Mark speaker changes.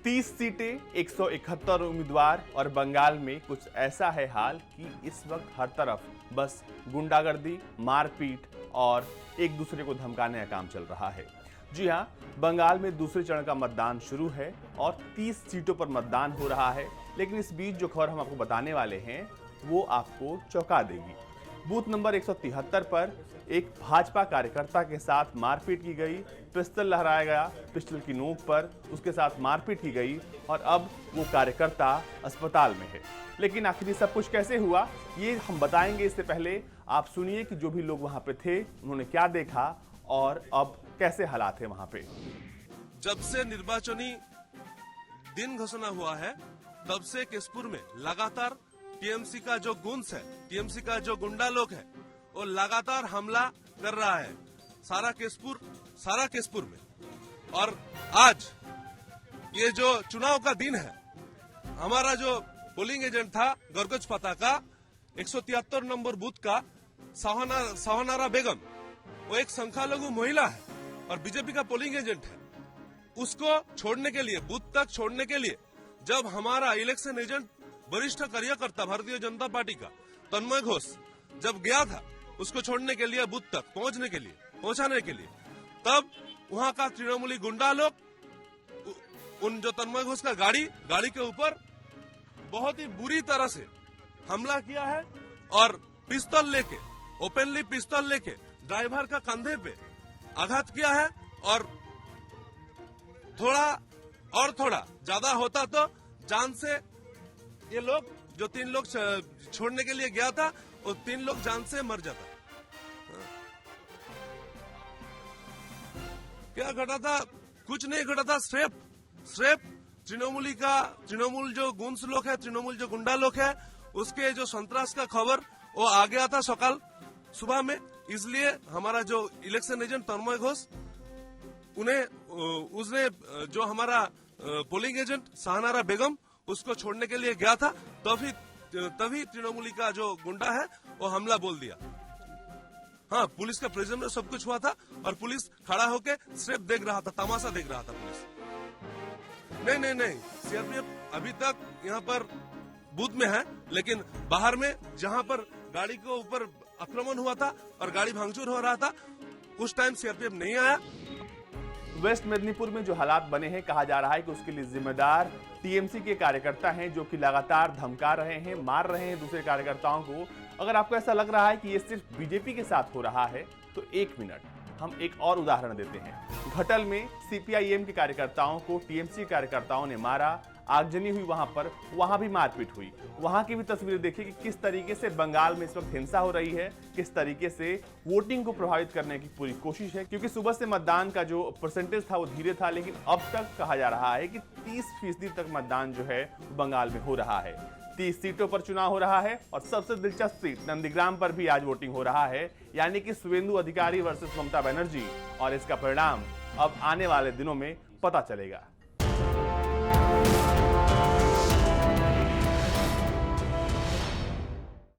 Speaker 1: 30 सीटें, 171 उम्मीदवार और बंगाल में कुछ ऐसा है हाल कि इस वक्त हर तरफ बस गुंडागर्दी, मारपीट और एक दूसरे को धमकाने का काम चल रहा है। जी हां, बंगाल में दूसरे चरण का मतदान शुरू है और 30 सीटों पर मतदान हो रहा है। लेकिन इस बीच जो खबर हम आपको बताने वाले हैं वो आपको चौंका देगी। बूथ नंबर 173 पर एक भाजपा कार्यकर्ता के साथ मारपीट की गई, पिस्टल लहराया गया, पिस्टल की नोक पर उसके साथ मारपीट की गई और अब वो कार्यकर्ता अस्पताल में है। लेकिन आखिर सब कुछ कैसे हुआ ये हम बताएंगे। इससे पहले आप सुनिए कि जो भी लोग वहां पे थे उन्होंने क्या देखा और अब कैसे हालात है वहां पे।
Speaker 2: जब से निर्वाचनी दिन घोषणा हुआ है तब से केसपुर में लगातार टीएमसी का जो गुंस है, टीएमसी का जो गुंडा लोग है, वो लगातार हमला कर रहा है सारा केसपुर में। और आज ये जो चुनाव का दिन है, हमारा जो पोलिंग एजेंट था गरगज पता का 173 नंबर बूथ का सहानारा बेगम, वो एक संख्यालघु महिला है और बीजेपी का पोलिंग एजेंट है। उसको छोड़ने के लिए, बूथ तक छोड़ने के लिए जब हमारा इलेक्शन एजेंट वरिष्ठ कार्यकर्ता भारतीय जनता पार्टी का तन्मय घोष जब गया था उसको छोड़ने के लिए, बूथ तक पहुंचाने के लिए, तब वहां का तृणमूली गुंडा लोग उन जो तन्मय घोष का गाड़ी के ऊपर बहुत ही बुरी तरह से हमला किया है और पिस्तौल लेके, ओपनली पिस्तौल लेके ड्राइवर का कंधे पे आघात किया है। और थोड़ा ज्यादा होता तो जान से ये लोग जो 3 लोग छोड़ने के लिए गया था, वो 3 लोग जान से मर जाता। क्या घटा था? कुछ नहीं घटा था। सिर्फ तृणमूल जो गुंस लोग है, तृणमूल जो गुंडा लोग है, उसके जो संतरास का खबर वो आ गया था सकाल सुबह में। इसलिए हमारा जो इलेक्शन एजेंट तन्मय घोष उसने जो हमारा पोलिंग एजेंट सहानारा बेगम उसको छोड़ने के लिए गया था, तभी तृणमूली का जो गुंडा है वो हमला बोल दिया। हाँ, पुलिस का प्रेजेंस में सब कुछ हुआ था और पुलिस खड़ा होके सिर्फ देख रहा था, तमाशा देख रहा था पुलिस। नहीं, सीआरपीएफ अभी तक यहाँ पर बूथ में है, लेकिन बाहर में जहाँ पर गाड़ी के ऊपर आक्रमण हुआ था और गाड़ी भांगचूर हो रहा था, उस टाइम सीआरपीएफ नहीं आया।
Speaker 1: वेस्ट मेदिनीपुर में जो हालात बने हैं, कहा जा रहा है कि उसके लिए जिम्मेदार टीएमसी के कार्यकर्ता हैं जो कि लगातार धमका रहे हैं, मार रहे हैं दूसरे कार्यकर्ताओं को। अगर आपको ऐसा लग रहा है कि ये सिर्फ बीजेपी के साथ हो रहा है तो 1 मिनट, हम एक और उदाहरण देते हैं। घटल में सीपीआईएम के कार्यकर्ताओं को टीएमसी कार्यकर्ताओं ने मारा, आगजनी हुई, वहां भी मारपीट हुई। वहां की भी तस्वीरें देखिए कि किस तरीके से बंगाल में इस वक्त हिंसा हो रही है, किस तरीके से वोटिंग को प्रभावित करने की पूरी कोशिश है। क्योंकि सुबह से मतदान का जो परसेंटेज था वो धीरे था, लेकिन अब तक कहा जा रहा है कि 30% तक मतदान जो है बंगाल में हो रहा है। 30 सीटों पर चुनाव हो रहा है और सबसे दिलचस्प सीट नंदीग्राम पर भी आज वोटिंग हो रहा है, यानी कि शुवेंदु अधिकारी वर्सेस ममता बनर्जी। और इसका परिणाम अब आने वाले दिनों में पता चलेगा।